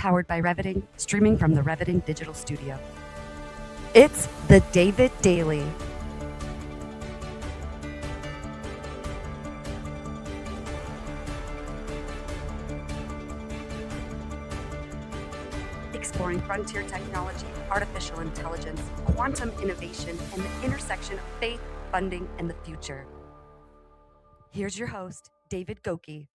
powered by Reviting, streaming from the Reviting Digital Studio. It's the David Daily. Exploring frontier technology, artificial intelligence, quantum innovation, and the intersection of faith, funding, and the future. Here's your host, David Goki.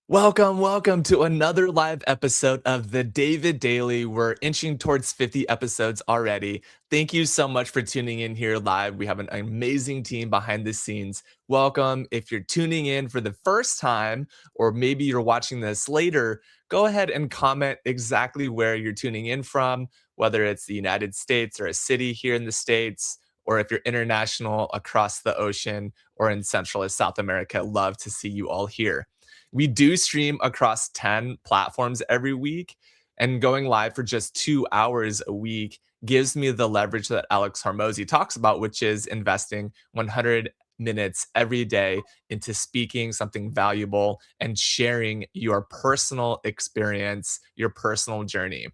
Welcome to another live episode of the David Daily. We're inching towards 50 episodes already. Thank you so much for tuning in here live. We have an amazing team behind the scenes. Welcome. If you're tuning in for the first time, or maybe you're watching this later, go ahead and comment exactly where you're tuning in from, whether it's the United States or a city here in the States, or if you're international across the ocean or in Central or South America. Love to see you all here. We do stream across 10 platforms every week, and going live for just 2 hours a week gives me the leverage that Alex Hormozi talks about, which is investing 100 minutes every day into speaking something valuable and sharing your personal experience, your personal journey.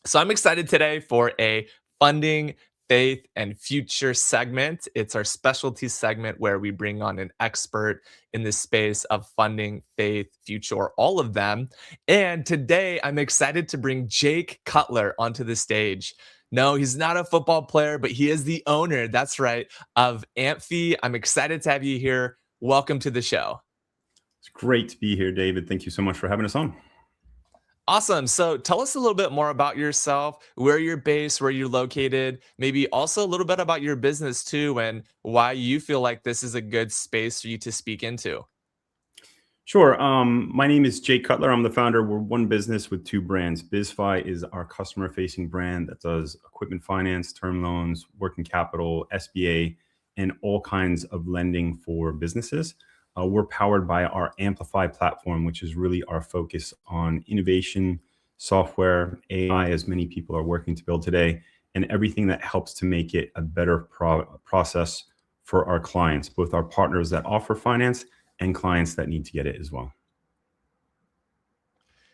So I'm excited today for a funding, faith, and future segment. It's our specialty segment where we bring on an expert in the space of funding, faith, future, or all of them. And today I'm excited to bring Jake Cutler onto the stage. No, he's not a football player, but he is the owner, that's right, of Amphi. I'm excited to have you here. Welcome to the show. It's great to be here, David. Thank you so much for having us on. Awesome. So tell us a little bit more about yourself, where you're based, where you're located, maybe also a little bit about your business too, and why you feel like this is a good space for you to speak into. Sure. My name is Jake Cutler. I'm the founder. We're one business with two brands. BizFi is our customer-facing brand that does equipment finance, term loans, working capital, SBA, and all kinds of lending for businesses. We're powered by our Amplify platform, which is really our focus on innovation, software, AI, as many people are working to build today, and everything that helps to make it a better process for our clients, both our partners that offer finance and clients that need to get it as well.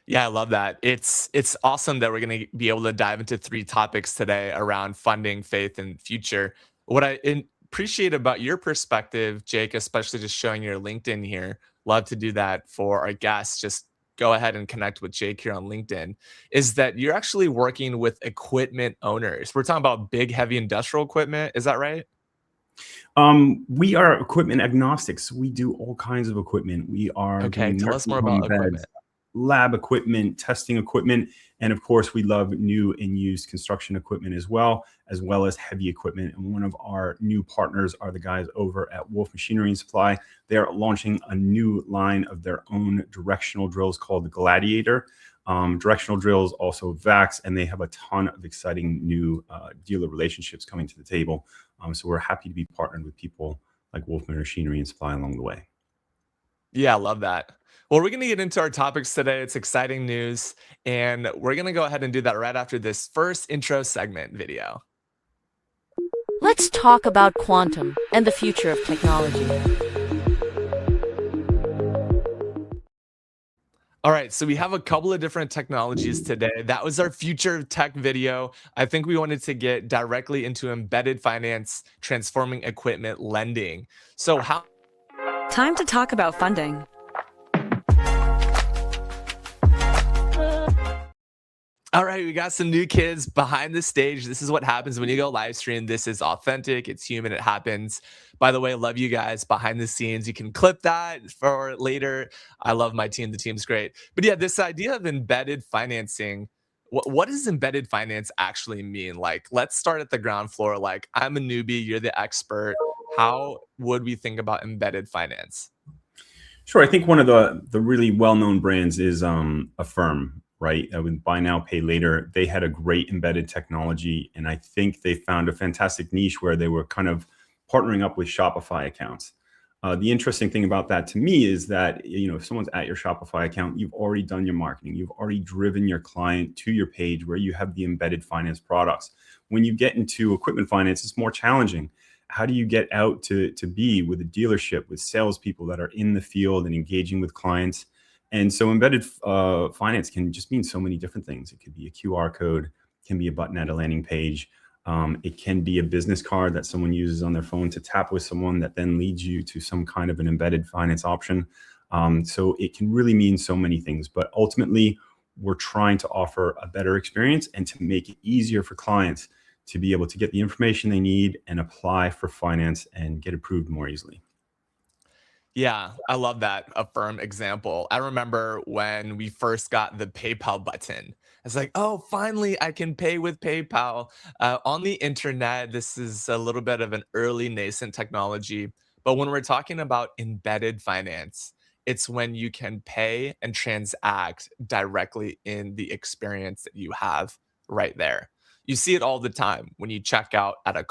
Yeah, I love that. It's awesome that we're going to be able to dive into 3 topics today around funding, faith, and future. What I appreciate about your perspective, Jake, especially just showing your LinkedIn here, love to do that for our guests. Just go ahead and connect with Jake here on LinkedIn, is that you're actually working with equipment owners. We're talking about big, heavy industrial equipment. Is that right? We are equipment agnostics. We do all kinds of equipment. We are Okay, tell us more about equipment. Lab equipment, testing equipment, and of course, we love new and used construction equipment as well as heavy equipment. And one of our new partners are the guys over at Wolf Machinery and Supply. They're launching a new line of their own directional drills called the Gladiator. Directional drills, also VAX, and they have a ton of exciting new dealer relationships coming to the table. So we're happy to be partnered with people like Wolf Machinery and Supply along the way. Yeah, I love that. Well, we're going to get into our topics today. It's exciting news, and we're going to go ahead and do that right after this first intro segment video. Let's talk about quantum and the future of technology. All right, so we have a couple of different technologies today. That was our future of tech video. I think we wanted to get directly into embedded finance, transforming equipment lending. So how... Time to talk about funding. All right, we got some new kids behind the stage. This is what happens when you go live stream. This is authentic. It's human. It happens. By the way, I love you guys behind the scenes. You can clip that for later. I love my team. The team's great. But yeah, this idea of embedded financing, what does embedded finance actually mean? Like, let's start at the ground floor. Like, I'm a newbie. You're the expert. How would we think about embedded finance? Sure. I think one of the really well-known brands is Affirm. Right? With buy now, pay later, they had a great embedded technology. And I think they found a fantastic niche where they were kind of partnering up with Shopify accounts. The interesting thing about that to me is that, if someone's at your Shopify account, you've already done your marketing. You've already driven your client to your page where you have the embedded finance products. When you get into equipment finance, it's more challenging. How do you get out to be with a dealership, with salespeople that are in the field and engaging with clients? And so embedded finance can just mean so many different things. It could be a QR code, can be a button at a landing page. It can be a business card that someone uses on their phone to tap with someone that then leads you to some kind of an embedded finance option. So it can really mean so many things, but ultimately we're trying to offer a better experience and to make it easier for clients to be able to get the information they need and apply for finance and get approved more easily. Yeah, I love that Affirm example. I remember when we first got the PayPal button. It's like, oh, finally I can pay with PayPal. On the internet, this is a little bit of an early nascent technology. But when we're talking about embedded finance, it's when you can pay and transact directly in the experience that you have right there. You see it all the time when you check out at a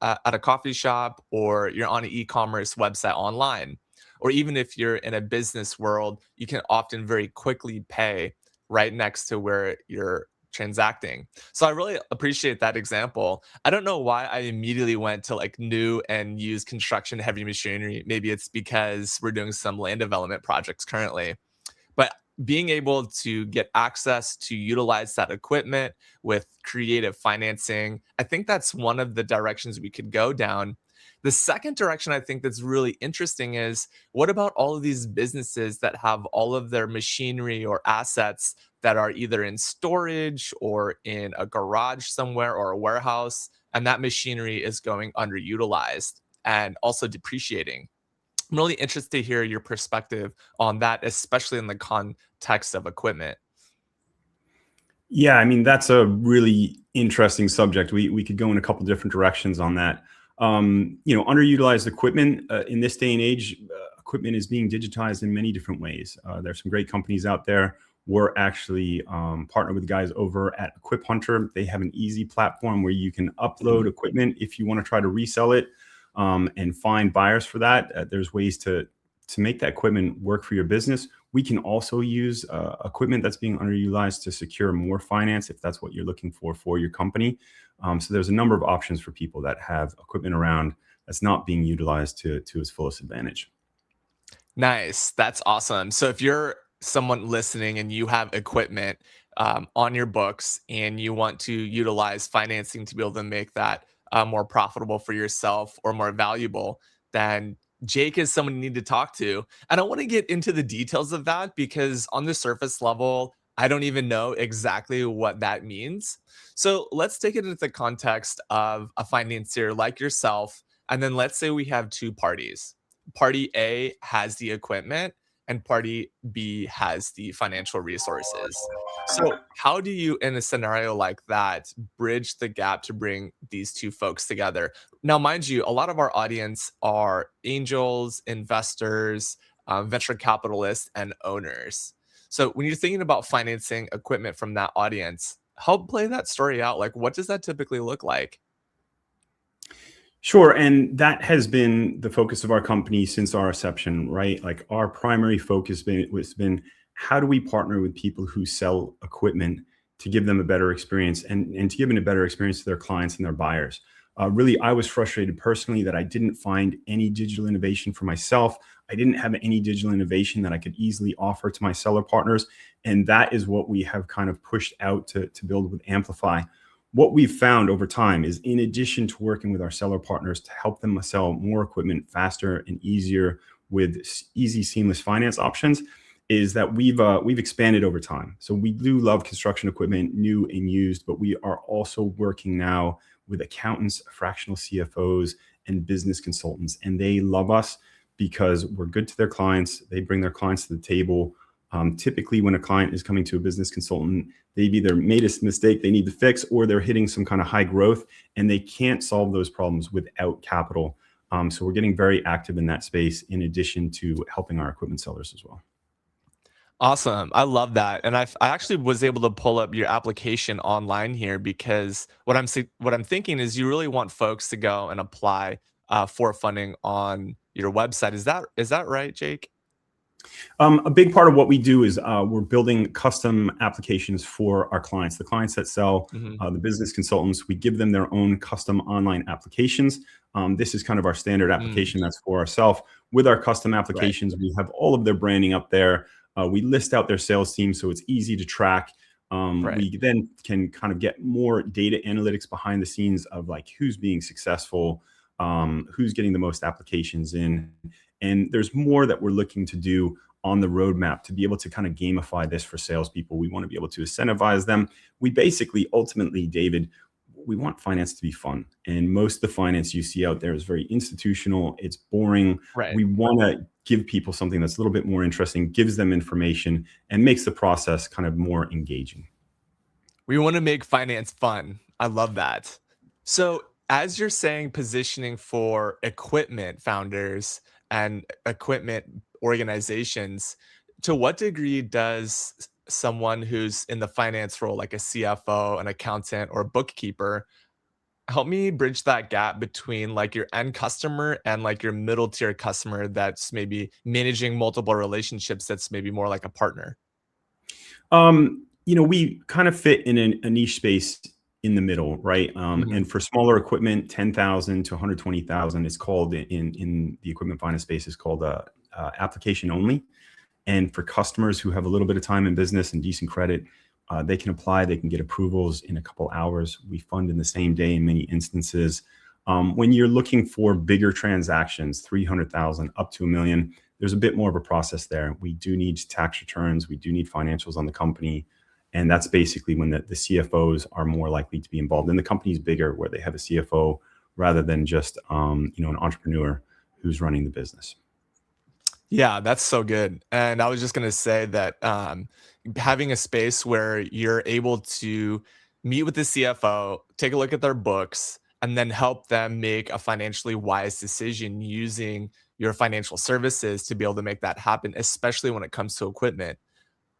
at a coffee shop, or you're on an e-commerce website online, or even if you're in a business world, you can often very quickly pay right next to where you're transacting. So I really appreciate that example. I don't know why I immediately went to like new and used construction heavy machinery. Maybe it's because we're doing some land development projects currently. But being able to get access to utilize that equipment with creative financing, I think that's one of the directions we could go down. The second direction I think that's really interesting is, what about all of these businesses that have all of their machinery or assets that are either in storage or in a garage somewhere or a warehouse, and that machinery is going underutilized and also depreciating? I'm really interested to hear your perspective on that, especially in the context of equipment. Yeah, I mean, that's a really interesting subject. We could go in a couple different directions on that. Underutilized equipment in this day and age, equipment is being digitized in many different ways. There's some great companies out there. We're actually partnered with guys over at Equip Hunter. They have an easy platform where you can upload equipment if you want to try to resell it, and find buyers for that. There's ways to make that equipment work for your business. We can also use equipment that's being underutilized to secure more finance if that's what you're looking for your company. So there's a number of options for people that have equipment around that's not being utilized to its fullest advantage. Nice. That's awesome. So if you're someone listening and you have equipment on your books and you want to utilize financing to be able to make that more profitable for yourself or more valuable, then Jake is someone you need to talk to. And I want to get into the details of that because on the surface level, I don't even know exactly what that means. So let's take it into the context of a financier like yourself. And then let's say we have two parties. Party A has the equipment and party B has the financial resources. So, how do you, in a scenario like that, bridge the gap to bring these two folks together? Now, mind you, a lot of our audience are angels, investors, venture capitalists, and owners. So, when you're thinking about financing equipment from that audience, help play that story out. Like, what does that typically look like? Sure. And that has been the focus of our company since our inception, right? Like our primary focus has been how do we partner with people who sell equipment to give them a better experience and to give them a better experience to their clients and their buyers. Really, I was frustrated personally that I didn't find any digital innovation for myself. I didn't have any digital innovation that I could easily offer to my seller partners. And that is what we have kind of pushed out to build with Amplify. What we've found over time is, in addition to working with our seller partners to help them sell more equipment faster and easier with easy, seamless finance options, is that we've expanded over time. So we do love construction equipment, new and used, but we are also working now with accountants, fractional CFOs, and business consultants. And they love us because we're good to their clients. They bring their clients to the table. Typically, when a client is coming to a business consultant, they've either made a mistake they need to fix, or they're hitting some kind of high growth, and they can't solve those problems without capital. So we're getting very active in that space, in addition to helping our equipment sellers as well. Awesome. I love that. And I actually was able to pull up your application online here because what I'm thinking is you really want folks to go and apply for funding on your website. Is that right, Jake? A big part of what we do is we're building custom applications for our clients. The clients that sell, Mhm. the business consultants, we give them their own custom online applications. This is kind of our standard Mm, application that's for ourselves. With our custom right. applications, we have all of their branding up there. We list out their sales team so it's easy to track. Right. We then can kind of get more data analytics behind the scenes of like who's being successful, who's getting the most applications in. And there's more that we're looking to do on the roadmap to be able to kind of gamify this for salespeople. We want to be able to incentivize them. We basically, ultimately, David, we want finance to be fun. And most of the finance you see out there is very institutional. It's boring. Right. We want to give people something that's a little bit more interesting, gives them information, and makes the process kind of more engaging. We want to make finance fun. I love that. So, as you're saying, positioning for equipment founders and equipment organizations, to what degree does someone who's in the finance role, like a CFO, an accountant, or a bookkeeper, help me bridge that gap between like your end customer and like your middle tier customer that's maybe managing multiple relationships that's maybe more like a partner? We kind of fit in a niche space in the middle, right? And for smaller equipment, 10,000 to 120,000 is called in the equipment finance space is called application only. And for customers who have a little bit of time in business and decent credit, they can apply, they can get approvals in a couple hours. We fund in the same day in many instances. When you're looking for bigger transactions, 300,000 up to $1 million, there's a bit more of a process there. We do need tax returns. We do need financials on the company. And that's basically when the CFOs are more likely to be involved. And the company's bigger where they have a CFO rather than just an entrepreneur who's running the business. Yeah, that's so good. And I was just going to say that having a space where you're able to meet with the CFO, take a look at their books, and then help them make a financially wise decision using your financial services to be able to make that happen, especially when it comes to equipment.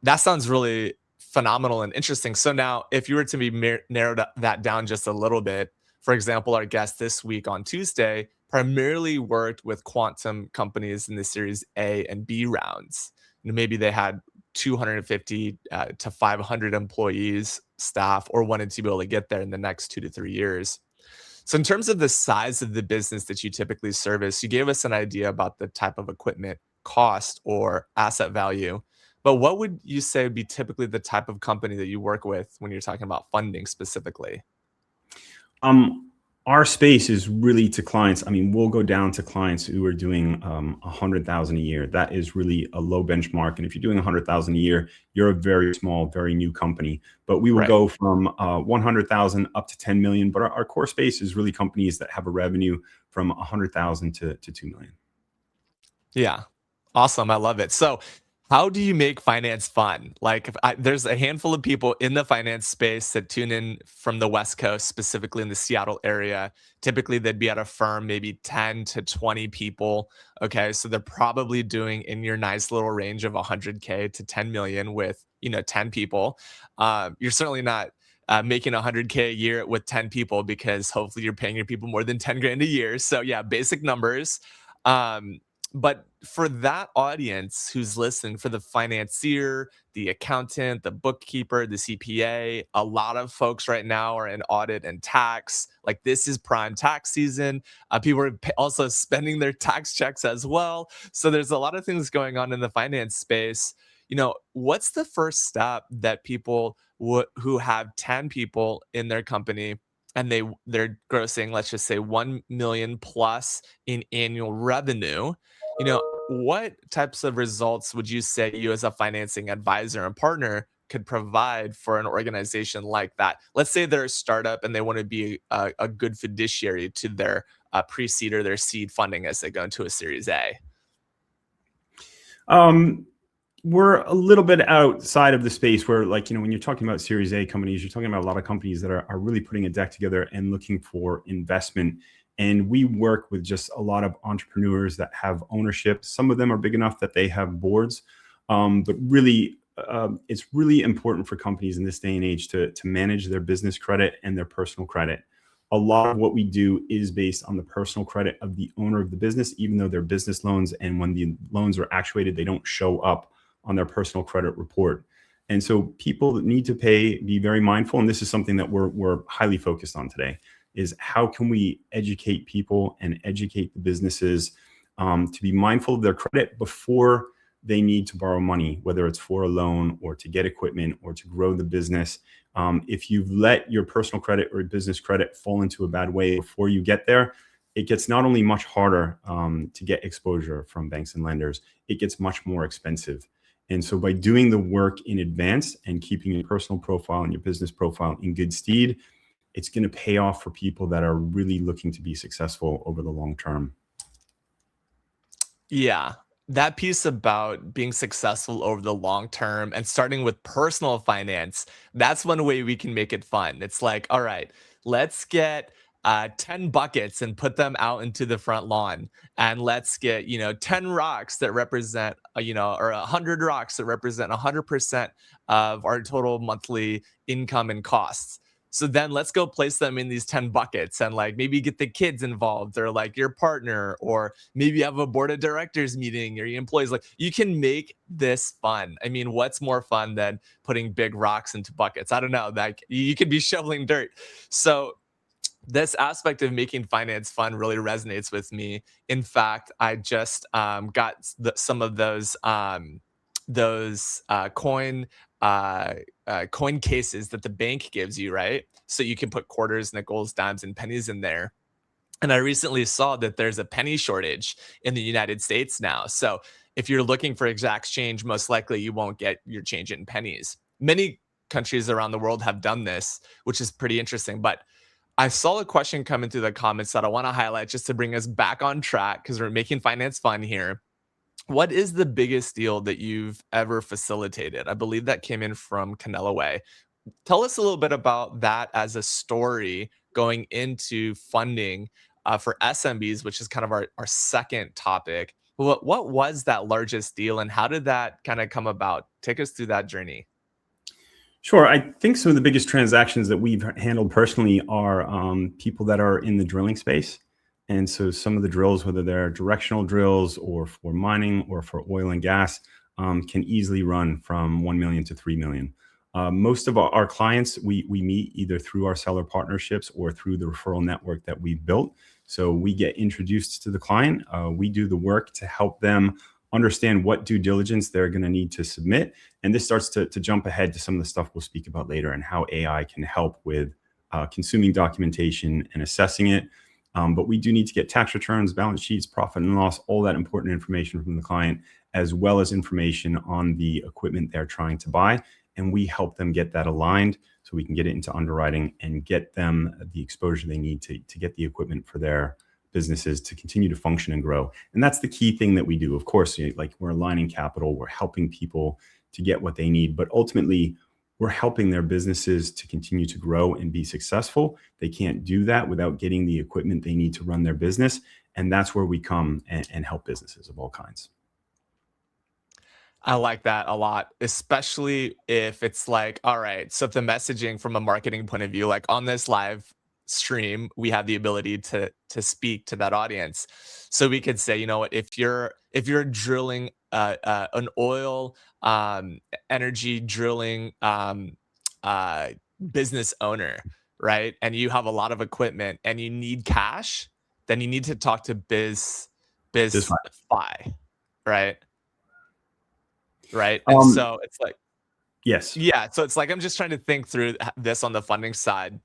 That sounds really phenomenal and interesting. So now, if you were to be narrowed that down just a little bit, for example, our guest this week on Tuesday primarily worked with quantum companies in the Series A and B rounds. Maybe they had 250 to 500 employees, staff, or wanted to be able to get there in the next 2 to 3 years. So in terms of the size of the business that you typically service, you gave us an idea about the type of equipment cost or asset value. But what would you say would be typically the type of company that you work with when you're talking about funding specifically? Our space is really to clients. I mean, we'll go down to clients who are doing 100,000 a year. That is really a low benchmark. And if you're doing 100,000 a year, you're a very small, very new company. But we will go from 100,000 up to 10 million. But our core space is really companies that have a revenue from 100,000 to 2 million. Yeah. Awesome. I love it. So how do you make finance fun? Like, there's a handful of people in the finance space that tune in from the West Coast, specifically in the Seattle area. Typically, they'd be at a firm, maybe 10 to 20 people. Okay, so they're probably doing in your nice little range of 100K to 10 million with 10 people. You're certainly not making 100K a year with 10 people because hopefully you're paying your people more than 10 grand a year. So yeah, basic numbers. But for that audience who's listening, for the financier, the accountant, the bookkeeper, the CPA, a lot of folks right now are in audit and tax. Like, this is prime tax season. People are also spending their tax checks as well. So there's a lot of things going on in the finance space. What's the first step that people who have 10 people in their company and they're grossing, let's just say 1 million plus in annual revenue, what types of results would you say you as a financing advisor and partner could provide for an organization like that? Let's say they're a startup and they want to be a good fiduciary to their pre-seed or their seed funding as they go into a Series A. We're a little bit outside of the space where, when you're talking about Series A companies, you're talking about a lot of companies that are really putting a deck together and looking for investment. And we work with just a lot of entrepreneurs that have ownership. Some of them are big enough that they have boards. But really, it's really important for companies in this day and age to manage their business credit and their personal credit. A lot of what we do is based on the personal credit of the owner of the business, even though they're business loans. And when the loans are actuated, they don't show up on their personal credit report. And so people that need to pay, be very mindful. And this is something that we're highly focused on today, is how can we educate people and educate the businesses to be mindful of their credit before they need to borrow money, whether it's for a loan or to get equipment or to grow the business. If you've let your personal credit or business credit fall into a bad way before you get there, it gets not only much harder to get exposure from banks and lenders, it gets much more expensive. And so by doing the work in advance and keeping your personal profile and your business profile in good stead, it's going to pay off for people that are really looking to be successful over the long term. Yeah. That piece about being successful over the long term and starting with personal finance, that's one way we can make it fun. It's like, all right, let's get 10 buckets and put them out into the front lawn. And let's get, 10 rocks that represent, or 100 rocks that represent 100% of our total monthly income and costs. So then let's go place them in these 10 buckets and like maybe get the kids involved or like your partner, or maybe have a board of directors meeting or your employees. Like you can make this fun. I mean, what's more fun than putting big rocks into buckets? I don't know. Like you could be shoveling dirt. So this aspect of making finance fun really resonates with me. In fact, I just got some of those coin cases that the bank gives you, right? So you can put quarters, nickels, dimes, and pennies in there. And I recently saw that there's a penny shortage in the United States now. So if you're looking for exact change, most likely you won't get your change in pennies. Many countries around the world have done this, which is pretty interesting. But I saw a question come into the comments that I want to highlight just to bring us back on track because we're making finance fun here. What is the biggest deal that you've ever facilitated? I believe that came in from Canelo. Tell us a little bit about that as a story going into funding for SMBs, which is kind of our second topic. What was that largest deal and how did that kind of come about? Take us through that journey. Sure. I think some of the biggest transactions that we've handled personally are people that are in the drilling space. And so some of the drills, whether they're directional drills or for mining or for oil and gas, can easily run from 1 million to 3 million. Most of our clients, we meet either through our seller partnerships or through the referral network that we've built. So we get introduced to the client. We do the work to help them understand what due diligence they're going to need to submit. And this starts to jump ahead to some of the stuff we'll speak about later and how AI can help with consuming documentation and assessing it. But we do need to get tax returns, balance sheets, profit and loss, all that important information from the client, as well as information on the equipment they're trying to buy. And we help them get that aligned so we can get it into underwriting and get them the exposure they need to get the equipment for their businesses to continue to function and grow. And that's the key thing that we do. Of course, like we're aligning capital, we're helping people to get what they need, but ultimately we're helping their businesses to continue to grow and be successful. They can't do that without getting the equipment they need to run their business. And that's where we come and help businesses of all kinds. I like that a lot, especially if it's like, all right, so if the messaging from a marketing point of view, like on this live stream, we have the ability to speak to that audience. So we could say, you know what, if you're drilling an oil energy drilling business owner, right, and you have a lot of equipment and you need cash, then you need to talk to BizFi, right? Right. And so it's like, yes. Yeah. So it's like, I'm just trying to think through this on the funding side. And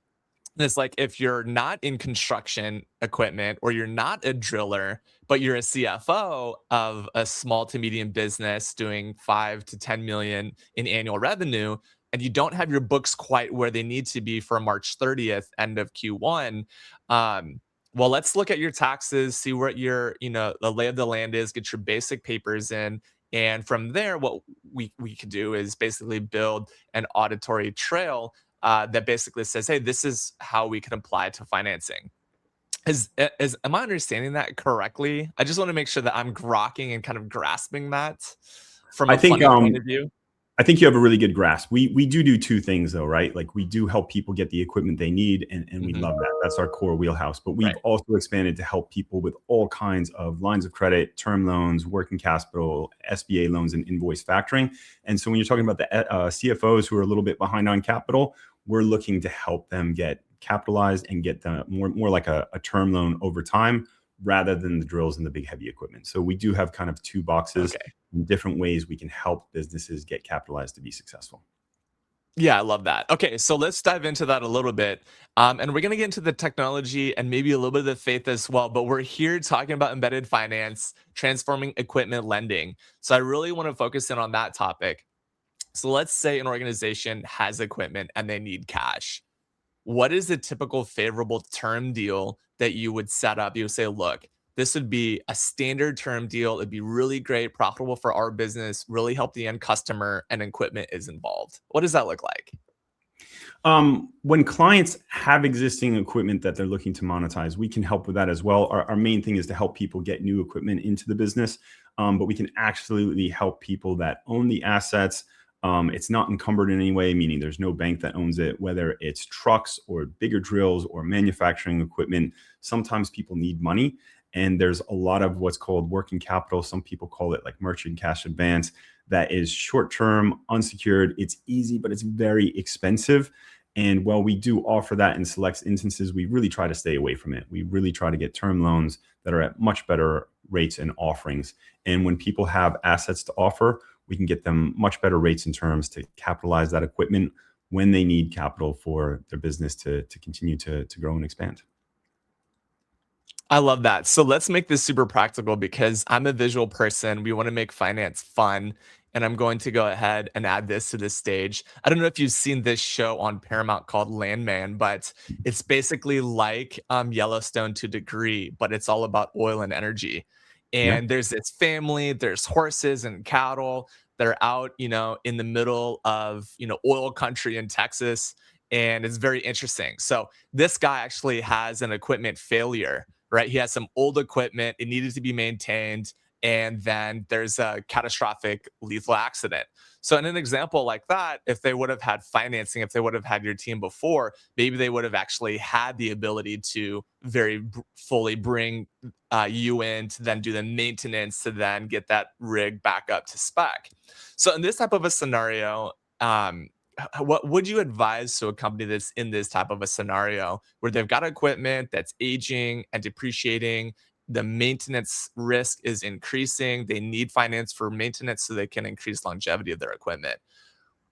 it's like, if you're not in construction equipment or you're not a driller, but you're a CFO of a small to medium business doing 5 to 10 million in annual revenue, and you don't have your books quite where they need to be for March 30th, end of Q1, well, let's look at your taxes, see what your, the lay of the land is, get your basic papers in. And from there, what we could do is basically build an auditory trail that basically says, hey, this is how we can apply to financing. Am I understanding that correctly? I just want to make sure that I'm grokking and kind of grasping that from a funding point of view. I think you have a really good grasp. We do two things though, right? Like we do help people get the equipment they need and we love that. That's our core wheelhouse. But we've also expanded to help people with all kinds of lines of credit, term loans, working capital, SBA loans, and invoice factoring. And so when you're talking about the CFOs who are a little bit behind on capital, we're looking to help them get capitalized and get the more like a term loan over time rather than the drills and the big heavy equipment. So we do have kind of two boxes Okay. in different ways we can help businesses get capitalized to be successful. Yeah, I love that. Okay, so let's dive into that a little bit. And we're going to get into the technology and maybe a little bit of the faith as well. But we're here talking about embedded finance, transforming equipment lending. So I really want to focus in on that topic. So let's say an organization has equipment and they need cash. What is a typical favorable term deal that you would set up? You would say, look, this would be a standard term deal. It'd be really great, profitable for our business, really help the end customer, and equipment is involved. What does that look like? When clients have existing equipment that they're looking to monetize, we can help with that as well. Our main thing is to help people get new equipment into the business, but we can absolutely help people that own the assets. It's not encumbered in any way, meaning there's no bank that owns it, whether it's trucks or bigger drills or manufacturing equipment. Sometimes people need money, and there's a lot of what's called working capital. Some people call it like merchant cash advance. That is short-term, unsecured. It's easy, but it's very expensive. And while we do offer that in select instances, we really try to stay away from it. We really try to get term loans that are at much better rates and offerings. And when people have assets to offer, we can get them much better rates and terms to capitalize that equipment when they need capital for their business to continue to grow and expand. I love that. So let's make this super practical because I'm a visual person. We want to make finance fun. And I'm going to go ahead and add this to this stage. I don't know if you've seen this show on Paramount called Landman, but it's basically like Yellowstone to a degree, but it's all about oil and energy. Yeah. And there's this family, there's horses and cattle that are out, in the middle of, oil country in Texas. And it's very interesting. So this guy actually has an equipment failure, right? He has some old equipment. It needed to be maintained. And then there's a catastrophic lethal accident. So in an example like that, if they would have had financing, if they would have had your team before, maybe they would have actually had the ability to fully bring you in to then do the maintenance to then get that rig back up to spec. So in this type of a scenario, what would you advise to a company that's in this type of a scenario where they've got equipment that's aging and depreciating? The maintenance risk is increasing. They need finance for maintenance so they can increase longevity of their equipment.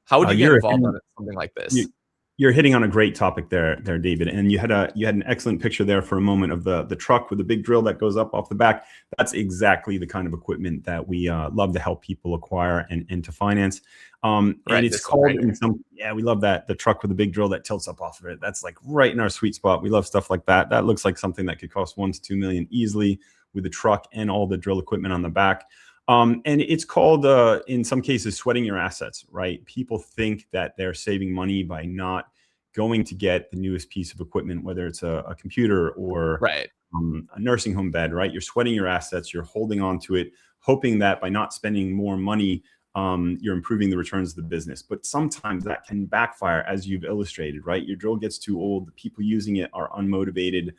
How would you get involved in something like this? You're hitting on a great topic there, David. And you had an excellent picture there for a moment of the truck with the big drill that goes up off the back. That's exactly the kind of equipment that we love to help people acquire and to finance. And it's called we love that, the truck with the big drill that tilts up off of it. That's like right in our sweet spot. We love stuff like that. That looks like something that could cost $1 to $2 million easily with the truck and all the drill equipment on the back. And it's called, in some cases, sweating your assets, right? People think that they're saving money by not going to get the newest piece of equipment, whether it's a computer or a nursing home bed, right? You're sweating your assets, you're holding on to it, hoping that by not spending more money, you're improving the returns of the business. But sometimes that can backfire, as you've illustrated, right? Your drill gets too old, the people using it are unmotivated.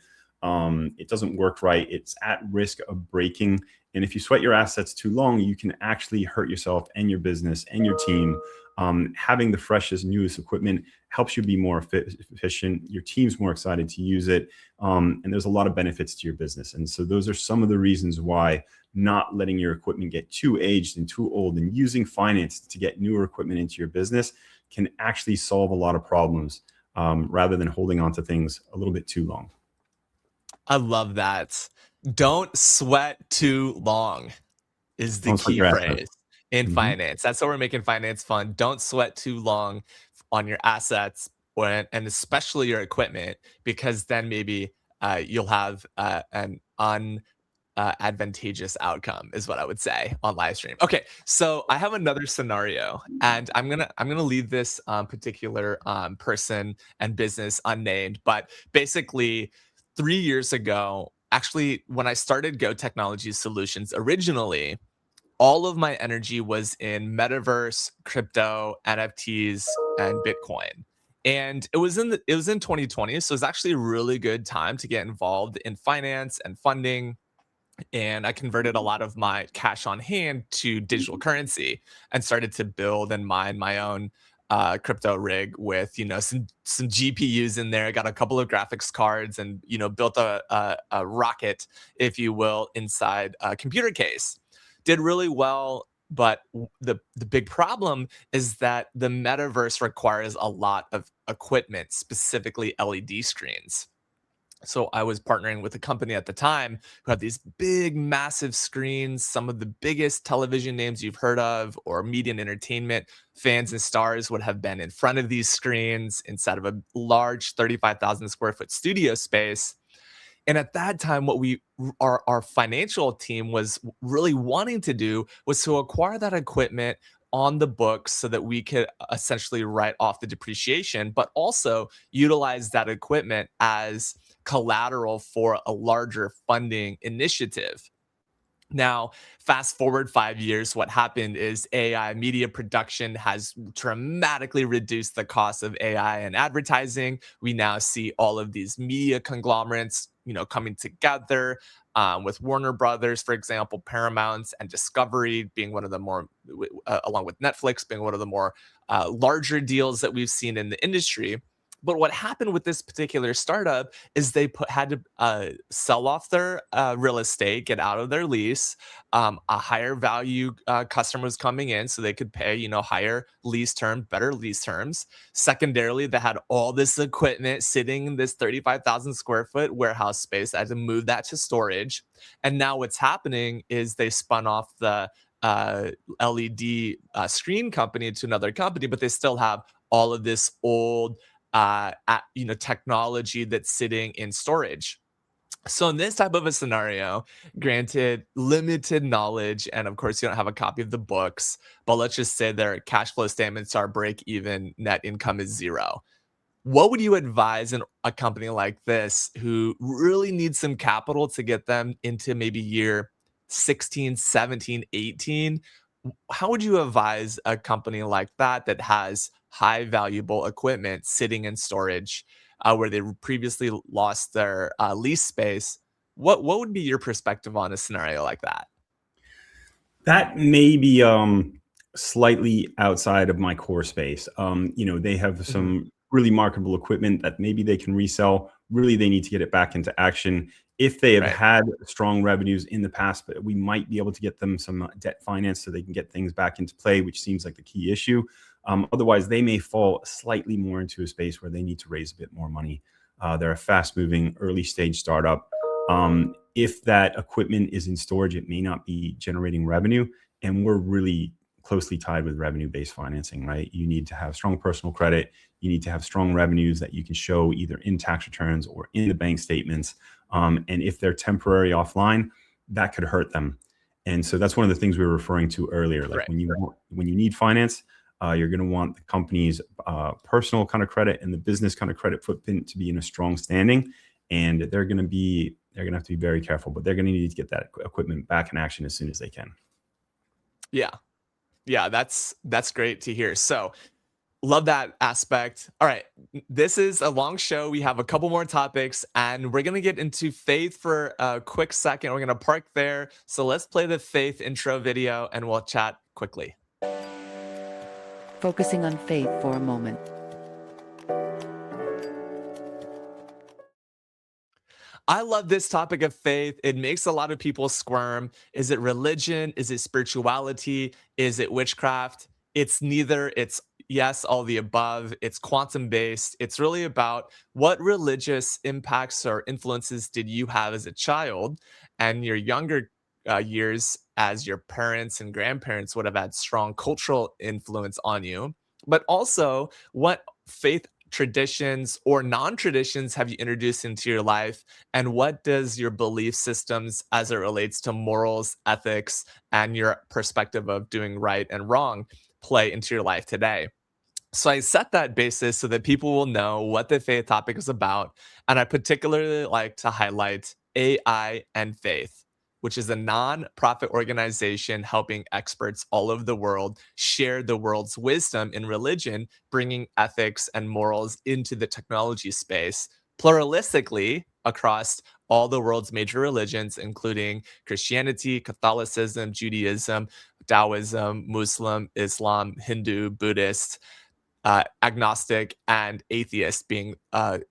It doesn't work right. It's at risk of breaking. And if you sweat your assets too long, you can actually hurt yourself and your business and your team. Having the freshest, newest equipment helps you be more efficient. Your team's more excited to use it. And there's a lot of benefits to your business. And so those are some of the reasons why not letting your equipment get too aged and too old and using finance to get newer equipment into your business can actually solve a lot of problems rather than holding on to things a little bit too long. I love that. Don't sweat too long is the key phrase in finance. That's how we're making finance fun. Don't sweat too long on your assets and especially your equipment, because then maybe you'll have an advantageous outcome is what I would say on live stream. Okay, so I have another scenario, and I'm gonna leave this particular person and business unnamed, but basically 3 years ago, actually, when I started Go Technology Solutions originally, all of my energy was in metaverse, crypto, NFTs, and Bitcoin. And it was in 2020, so it's actually a really good time to get involved in finance and funding. And I converted a lot of my cash on hand to digital currency and started to build and mine my own crypto rig with some GPUs in there, got a couple of graphics cards, and built a rocket, if you will, inside a computer case. Did really well, but the big problem is that the metaverse requires a lot of equipment, specifically LED screens. So I was partnering with a company at the time who had these big, massive screens, some of the biggest television names you've heard of, or media and entertainment fans and stars would have been in front of these screens inside of a large 35,000 square foot studio space. And at that time, what our financial team was really wanting to do was to acquire that equipment on the books so that we could essentially write off the depreciation, but also utilize that equipment as collateral for a larger funding initiative. Now, fast forward 5 years, what happened is AI media production has dramatically reduced the cost of AI and advertising. We now see all of these media conglomerates, coming together, with Warner Brothers, for example, Paramount and Discovery being one of the more, along with Netflix, being one of the more larger deals that we've seen in the industry. But what happened with this particular startup is they had to sell off their real estate, get out of their lease. A higher value customer was coming in, so they could pay, higher lease term, better lease terms. Secondarily, they had all this equipment sitting in this 35,000 square foot warehouse space. They had to move that to storage. And now what's happening is they spun off the LED screen company to another company, but they still have all of this old technology that's sitting in storage. So in this type of a scenario, granted limited knowledge, and of course you don't have a copy of the books, but let's just say their cash flow statements are break even, net income is zero. What would you advise a company like this who really needs some capital to get them into maybe year 16, 17, 18? How would you advise a company like that has high valuable equipment sitting in storage, where they previously lost their lease space? What would be your perspective on a scenario like that? That may be slightly outside of my core space. They have Mhm. some really marketable equipment that maybe they can resell. Really, they need to get it back into action. If they have Right. had strong revenues in the past, but we might be able to get them some debt finance so they can get things back into play, which seems like the key issue. Otherwise, they may fall slightly more into a space where they need to raise a bit more money. They're a fast moving early stage startup. If that equipment is in storage, it may not be generating revenue. And we're really closely tied with revenue based financing, right? You need to have strong personal credit. You need to have strong revenues that you can show either in tax returns or in the bank statements. And if they're temporary offline, that could hurt them. And so that's one of the things we were referring to earlier. Like Right. when you need finance, you're going to want the company's personal kind of credit and the business kind of credit footprint to be in a strong standing. And they're going to have to be very careful, but they're going to need to get that equipment back in action as soon as they can. Yeah. Yeah, that's great to hear. So, love that aspect. All right, this is a long show. We have a couple more topics, and we're gonna get into faith for a quick second. We're gonna park there. So let's play the faith intro video, and we'll chat quickly. Focusing on faith for a moment. I love this topic of faith. It makes a lot of people squirm. Is it religion? Is it spirituality? Is it witchcraft? It's neither. It's yes, all the above. It's quantum based. It's really about what religious impacts or influences did you have as a child, and your younger years as your parents and grandparents would have had strong cultural influence on you, but also what faith traditions or non-traditions have you introduced into your life, and what does your belief systems as it relates to morals, ethics, and your perspective of doing right and wrong play into your life today? So I set that basis so that people will know what the faith topic is about. And I particularly like to highlight AI and Faith, which is a non-profit organization helping experts all over the world share the world's wisdom in religion, bringing ethics and morals into the technology space pluralistically across all the world's major religions, including Christianity, Catholicism, Judaism, Taoism, Muslim, Islam, Hindu, Buddhist. agnostic and atheist being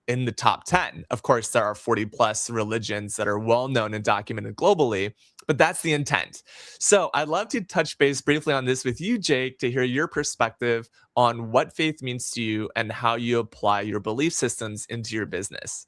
in the top 10. Of course, there are 40 plus religions that are well known and documented globally, but that's the intent. So I'd love to touch base briefly on this with you, Jake, to hear your perspective on what faith means to you and how you apply your belief systems into your business.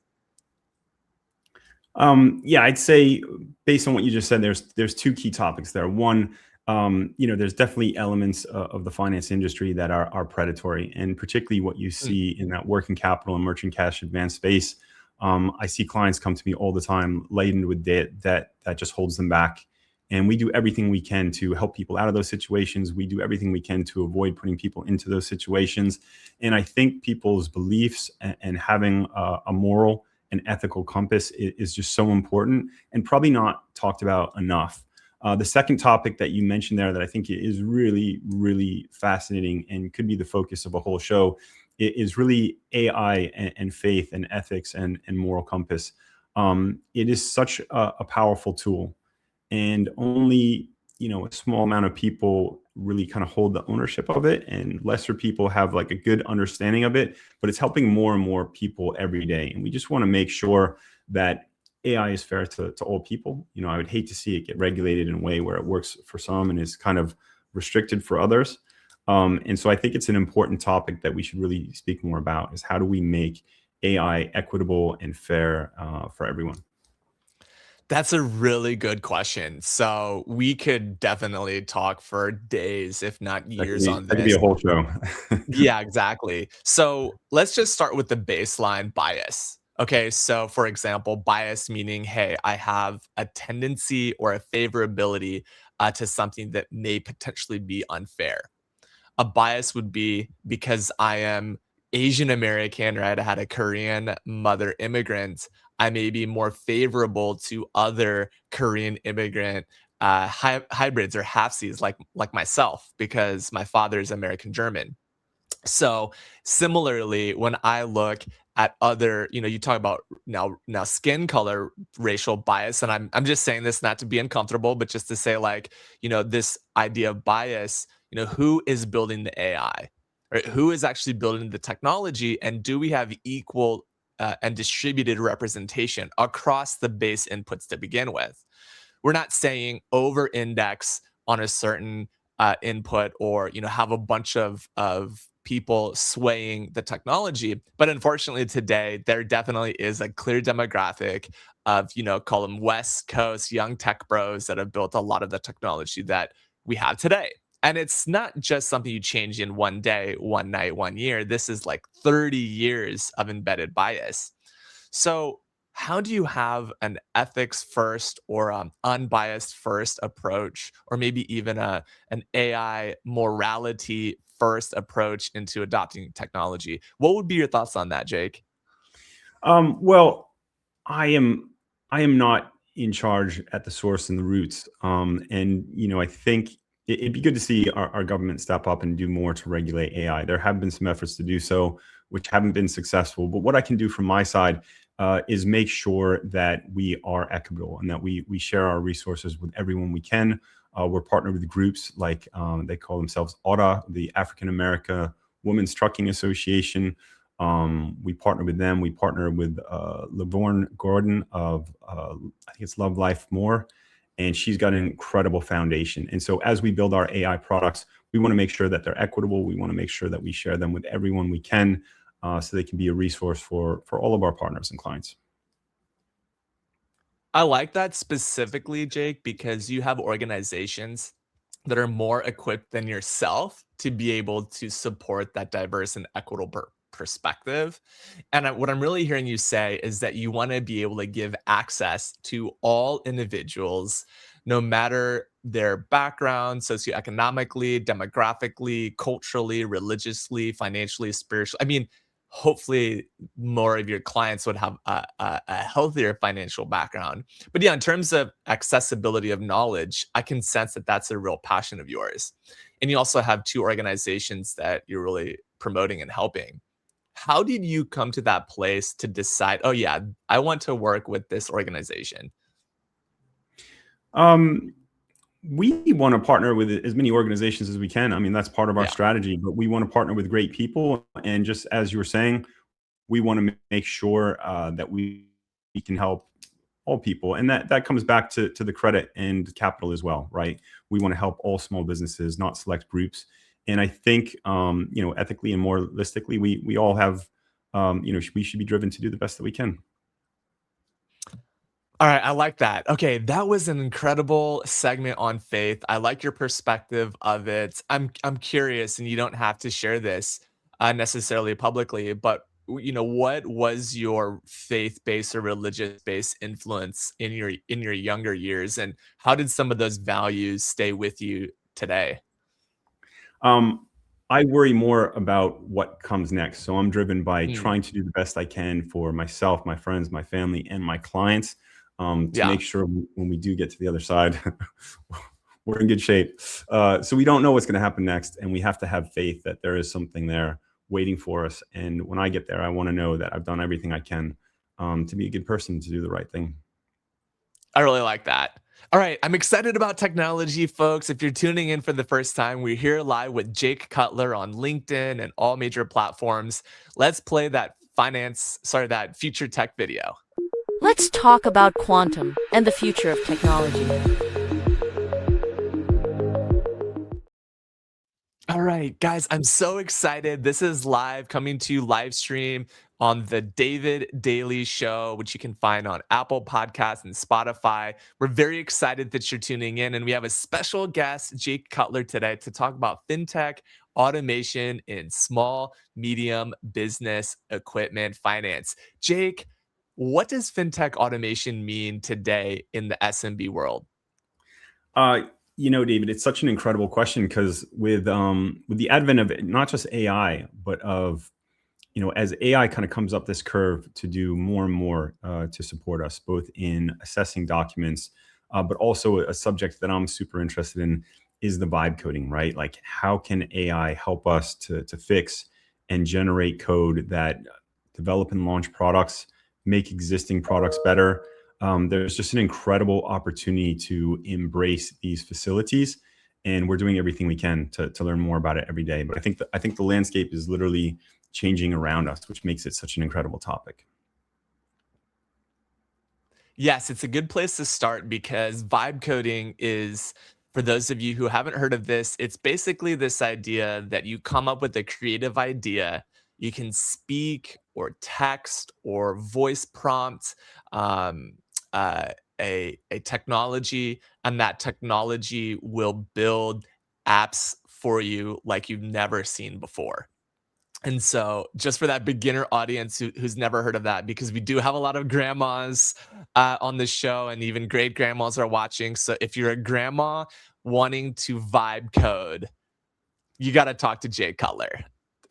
Yeah, I'd say based on what you just said, there's two key topics there. One, there's definitely elements of the finance industry that are predatory, and particularly what you see in that working capital and merchant cash advance space. I see clients come to me all the time laden with debt that just holds them back. And we do everything we can to help people out of those situations. We do everything we can to avoid putting people into those situations. And I think people's beliefs and having a moral and ethical compass is just so important and probably not talked about enough. The second topic that you mentioned there that I think is really, really fascinating and could be the focus of a whole show is really AI and faith and ethics and moral compass. It is such a powerful tool, and only a small amount of people really kind of hold the ownership of it, and lesser people have like a good understanding of it, but it's helping more and more people every day. And we just want to make sure that AI is fair to all people. I would hate to see it get regulated in a way where it works for some and is kind of restricted for others. And so I think it's an important topic that we should really speak more about, is how do we make AI equitable and fair for everyone? That's a really good question. So we could definitely talk for days, if not years, on That could be this. a whole show. Yeah, exactly. So let's just start with the baseline bias. Okay, so for example, bias meaning, hey, I have a tendency or a favorability to something that may potentially be unfair. A bias would be because I am Asian American, right? I had a Korean mother immigrant. I may be more favorable to other Korean immigrant hybrids or halfsies like myself because my father is American German. So similarly, when I look at other, you talk about now skin color, racial bias, and I'm just saying this not to be uncomfortable, but just to say like, this idea of bias, who is building the AI, right? Who is actually building the technology, and do we have equal and distributed representation across the base inputs to begin with? We're not saying over index on a certain input, or have a bunch of people swaying the technology, but unfortunately today there definitely is a clear demographic of call them West Coast young tech bros that have built a lot of the technology that we have today. And it's not just something you change in one day, one night, one year. This is like 30 years of embedded bias. So how do you have an ethics first or unbiased first approach, or maybe even an AI morality first approach into adopting technology? What would be your thoughts on that, Jake? Well, I am not in charge at the source and the roots. And I think it'd be good to see our government step up and do more to regulate AI. There have been some efforts to do so, which haven't been successful. But what I can do from my side is make sure that we are equitable and that we share our resources with everyone we can. We're partnered with groups like they call themselves AUTA, the African America Women's Trucking Association. We partner with them. We partner with Lavorne Gordon of I think it's Love Life More, and she's got an incredible foundation. And so as we build our AI products, we want to make sure that they're equitable. We want to make sure that we share them with everyone we can, so they can be a resource for all of our partners and clients. I like that specifically, Jake, because you have organizations that are more equipped than yourself to be able to support that diverse and equitable perspective. And what I'm really hearing you say is that you want to be able to give access to all individuals, no matter their background, socioeconomically, demographically, culturally, religiously, financially, spiritually. I mean, hopefully more of your clients would have a healthier financial background. But yeah, in terms of accessibility of knowledge, I can sense that that's a real passion of yours. And you also have two organizations that you're really promoting and helping. How did you come to that place to decide, oh yeah, I want to work with this organization? We want to partner with as many organizations as we can. I mean, that's part of our Yeah. strategy, but we want to partner with great people. And just as you were saying, we want to make sure that we can help all people. And that comes back to the credit and capital as well, right? We want to help all small businesses, not select groups. And I think, ethically and moralistically, we all have, we should be driven to do the best that we can. All right, I like that. Okay, that was an incredible segment on faith. I like your perspective of it. I'm curious, and you don't have to share this necessarily publicly, but what was your faith-based or religious-based influence in your younger years, and how did some of those values stay with you today? Um, I worry more about what comes next. So I'm driven by Hmm, trying to do the best I can for myself, my friends, my family, and my clients, to yeah. make sure when we do get to the other side, we're in good shape. So we don't know what's going to happen next, and we have to have faith that there is something there waiting for us. And when I get there, I want to know that I've done everything I can to be a good person, to do the right thing. I really like that. All right, I'm excited about technology, folks. If you're tuning in for the first time, we're here live with Jake Cutler on LinkedIn and all major platforms. Let's play that future tech video. Let's talk about quantum and the future of technology. All right, guys, I'm so excited. This is live, coming to you live stream on the David Daily Show, which you can find on Apple Podcasts and Spotify. We're very excited that you're tuning in, and we have a special guest, Jake Cutler, today to talk about fintech, automation in small, medium business equipment finance. Jake, what does fintech automation mean today in the SMB world? Uh, David, it's such an incredible question because with the advent of not just AI, but of as AI kind of comes up this curve to do more and more to support us, both in assessing documents, but also a subject that I'm super interested in is the vibe coding, right? Like, how can AI help us to fix and generate code that develop and launch products, make existing products better? There's just an incredible opportunity to embrace these facilities, and we're doing everything we can to learn more about it every day. But I think the landscape is literally changing around us, which makes it such an incredible topic. Yes, it's a good place to start because vibe coding is, for those of you who haven't heard of this, it's basically this idea that you come up with a creative idea. You can speak or text or voice prompt um, a technology, and that technology will build apps for you like you've never seen before. And so, just for that beginner audience who's never heard of that, because we do have a lot of grandmas on the show, and even great grandmas are watching. So, if you're a grandma wanting to vibe code, you got to talk to Jay Cutler,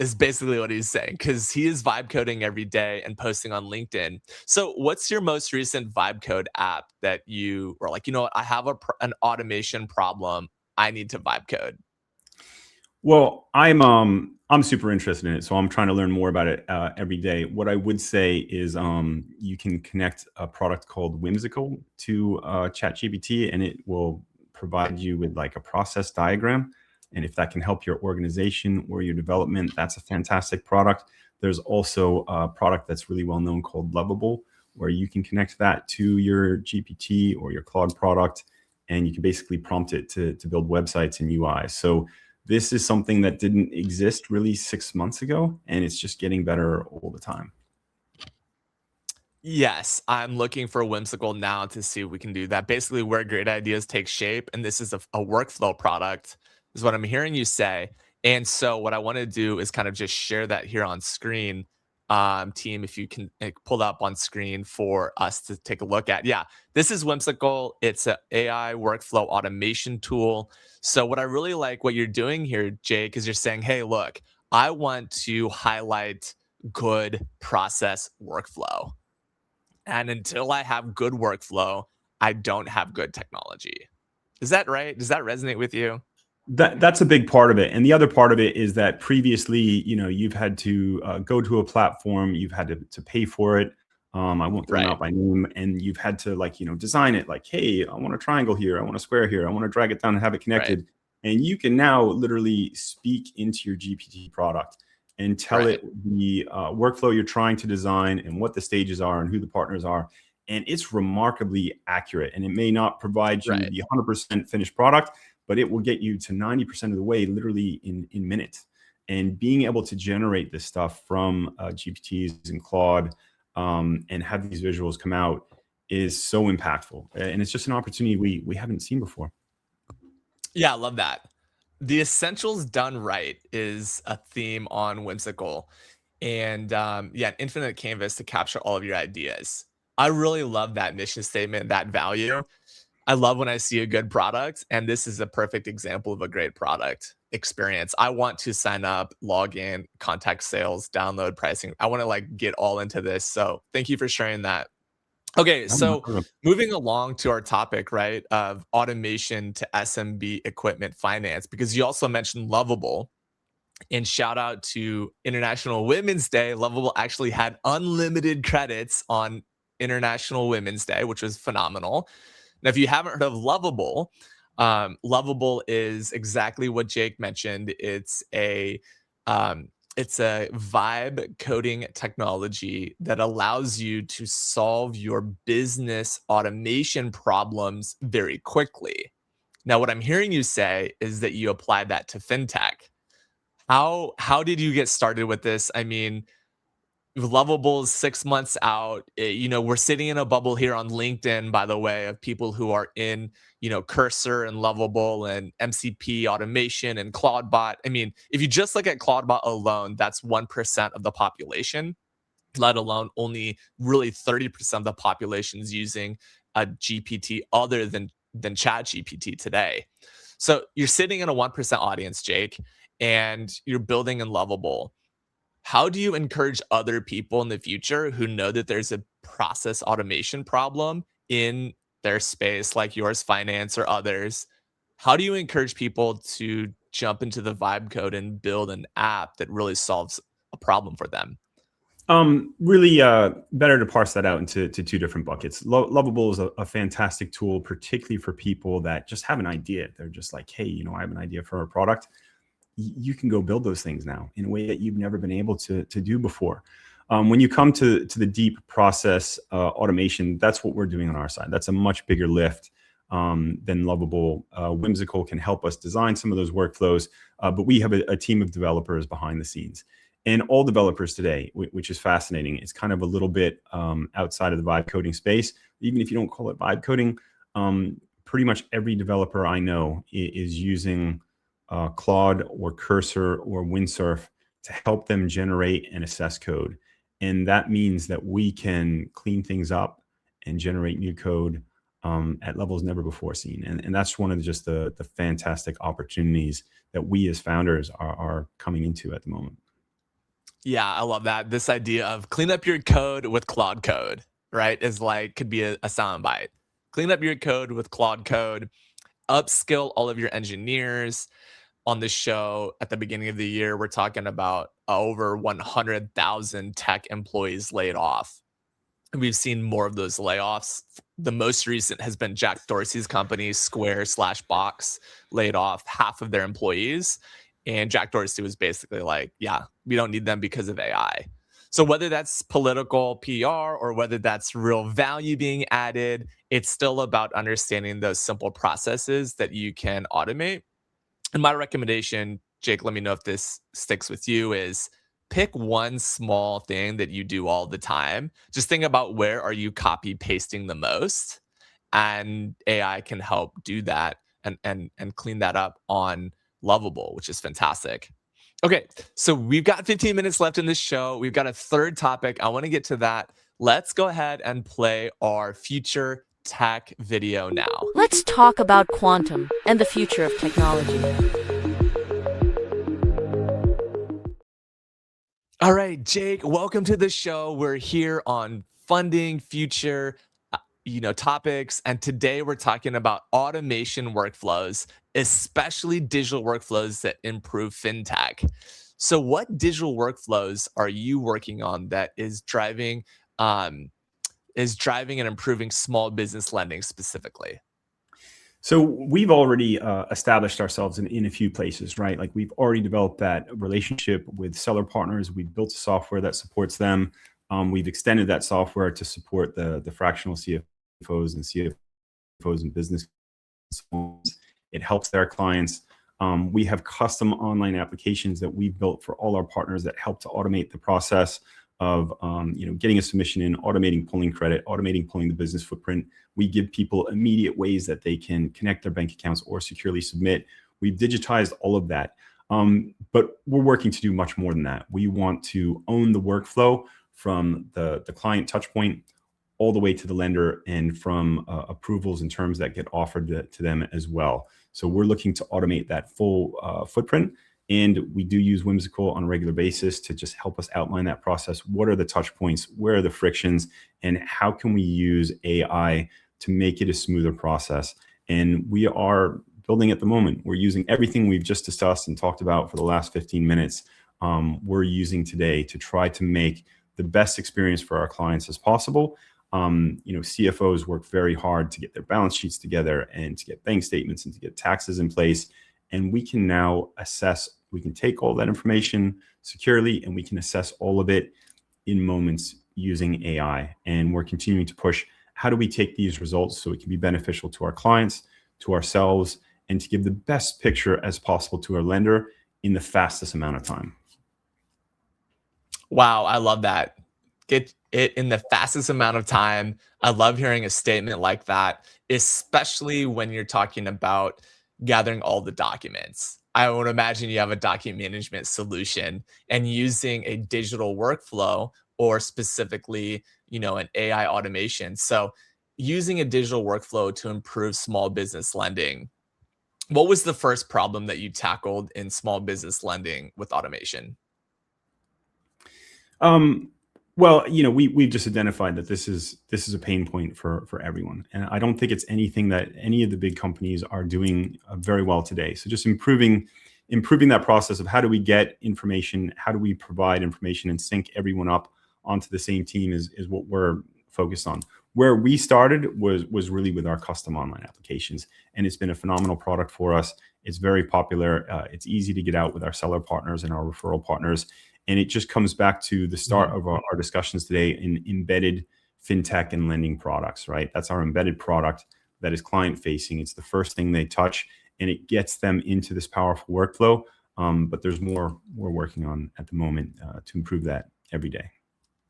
is basically what he's saying, because he is vibe coding every day and posting on LinkedIn. So, what's your most recent vibe code app that you were like, you know what, I have an automation problem. I need to vibe code? Well, I'm super interested in it, so I'm trying to learn more about it every day. What I would say is you can connect a product called Whimsical to ChatGPT, and it will provide you with like a process diagram. And if that can help your organization or your development, that's a fantastic product. There's also a product that's really well known called Lovable, where you can connect that to your GPT or your Claude product, and you can basically prompt it to build websites and UI. So this is something that didn't exist really 6 months ago, and it's just getting better all the time. Yes, I'm looking for Whimsical now to see if we can do that. Basically, where great ideas take shape, and this is a workflow product, is what I'm hearing you say. And so, what I want to do is kind of just share that here on screen. Team, if you can pull that up on screen for us to take a look at. Yeah, this is Whimsical. It's an AI workflow automation tool. So, what I really like what you're doing here, Jake, is you're saying, hey, look, I want to highlight good process workflow, and until I have good workflow, I don't have good technology. Is that right? Does that resonate with you? That's a big part of it, and the other part of it is that previously, you've had to go to a platform, you've had to pay for it, I won't throw them Right. out by name. And you've had to design it like, hey, I want a triangle here. I want a square here. I want to drag it down and have it Right. connected. And you can now literally speak into your GPT product and tell Right. it the workflow you're trying to design and what the stages are and who the partners are. And it's remarkably accurate. And it may not provide you Right. the 100% finished product, but it will get you to 90% of the way literally in minutes. And being able to generate this stuff from GPTs and Claude and have these visuals come out is so impactful. And it's just an opportunity we haven't seen before. Yeah, I love that. The essentials done right is a theme on Whimsical. And yeah, an infinite canvas to capture all of your ideas. I really love that mission statement, that value. I love when I see a good product, and this is a perfect example of a great product experience. I want to sign up, log in, contact sales, download pricing. I want to like get all into this. So thank you for sharing that. Okay, so moving along to our topic, right, of automation to SMB equipment finance, because you also mentioned Lovable. And shout out to International Women's Day. Lovable actually had unlimited credits on International Women's Day, which was phenomenal. Now, if you haven't heard of Lovable, Lovable is exactly what Jake mentioned. It's a vibe coding technology that allows you to solve your business automation problems very quickly. Now, what I'm hearing you say is that you applied that to fintech. How did you get started with this? I mean, Lovable is 6 months out. We're sitting in a bubble here on LinkedIn, by the way, of people who are in, Cursor and Lovable and MCP automation and Claudebot. I mean, if you just look at Claudebot alone, that's 1% of the population, let alone only really 30% of the population is using a GPT other than Chat GPT today. So you're sitting in a 1% audience, Jake, and you're building in Lovable. How do you encourage other people in the future who know that there's a process automation problem in their space, like yours, finance or others? How do you encourage people to jump into the vibe code and build an app that really solves a problem for them? Really better to parse that out into two different buckets. Lovable is a fantastic tool, particularly for people that just have an idea. They're just like, hey, I have an idea for a product. You can go build those things now in a way that you've never been able to do before. When you come to the deep process automation, that's what we're doing on our side. That's a much bigger lift than Lovable. Whimsical can help us design some of those workflows, but we have a team of developers behind the scenes. And all developers today, which is fascinating, it's kind of a little bit outside of the vibe coding space. Even if you don't call it vibe coding, pretty much every developer I know is using Claude or Cursor or Windsurf to help them generate and assess code. And that means that we can clean things up and generate new code at levels never before seen. And that's one of just the fantastic opportunities that we as founders are coming into at the moment. Yeah, I love that. This idea of clean up your code with Claude Code, right? Is like could be a soundbite. Clean up your code with Claude Code, upskill all of your engineers. On the show at the beginning of the year, we're talking about over 100,000 tech employees laid off. And we've seen more of those layoffs. The most recent has been Jack Dorsey's company, Square/Box, laid off half of their employees. And Jack Dorsey was basically like, yeah, we don't need them because of AI. So whether that's political PR or whether that's real value being added, it's still about understanding those simple processes that you can automate. And my recommendation, Jake, let me know if this sticks with you, is pick one small thing that you do all the time. Just think about where are you copy pasting the most, and AI can help do that and clean that up on Lovable, which is fantastic. Okay, so we've got 15 minutes left in this show. We've got a third topic. I want to get to that. Let's go ahead and play our future tech video now. Let's talk about quantum and the future of technology. All right, Jake, welcome to the show. We're here on funding future topics, and today we're talking about automation workflows, especially digital workflows that improve fintech. So what digital workflows are you working on that is driving is driving and improving small business lending specifically? So we've already established ourselves in a few places, right? Like we've already developed that relationship with seller partners. We've built a software that supports them. We've extended that software to support the fractional CFOs and CFOs and business consultants. It helps their clients. We have custom online applications that we've built for all our partners that help to automate the process of getting a submission in, automating pulling credit, automating pulling the business footprint. We give people immediate ways that they can connect their bank accounts or securely submit. We've digitized all of that. But we're working to do much more than that. We want to own the workflow from the client touch point all the way to the lender, and from approvals and terms that get offered to them as well. So we're looking to automate that full footprint. And we do use Whimsical on a regular basis to just help us outline that process. What are the touch points? Where are the frictions? And how can we use AI to make it a smoother process? And we are building at the moment. We're using everything we've just discussed and talked about for the last 15 minutes. We're using today to try to make the best experience for our clients as possible. CFOs work very hard to get their balance sheets together and to get bank statements and to get taxes in place. And we can now assess, we can take all that information securely and we can assess all of it in moments using AI. And we're continuing to push, how do we take these results so it can be beneficial to our clients, to ourselves, and to give the best picture as possible to our lender in the fastest amount of time. Wow, I love that. Get it in the fastest amount of time. I love hearing a statement like that, especially when you're talking about gathering all the documents. I would imagine you have a document management solution and using a digital workflow, or specifically, an AI automation. So using a digital workflow to improve small business lending. What was the first problem that you tackled in small business lending with automation? Well, we've just identified that this is a pain point for everyone, and I don't think it's anything that any of the big companies are doing very well today. So just improving that process of how do we get information, how do we provide information and sync everyone up onto the same team is what we're focused on. Where we started was really with our custom online applications, and it's been a phenomenal product for us. It's very popular. It's easy to get out with our seller partners and our referral partners. And it just comes back to the start of our discussions today in embedded fintech and lending products, right? That's our embedded product that is client facing. It's the first thing they touch, and it gets them into this powerful workflow. But there's more we're working on at the moment to improve that every day.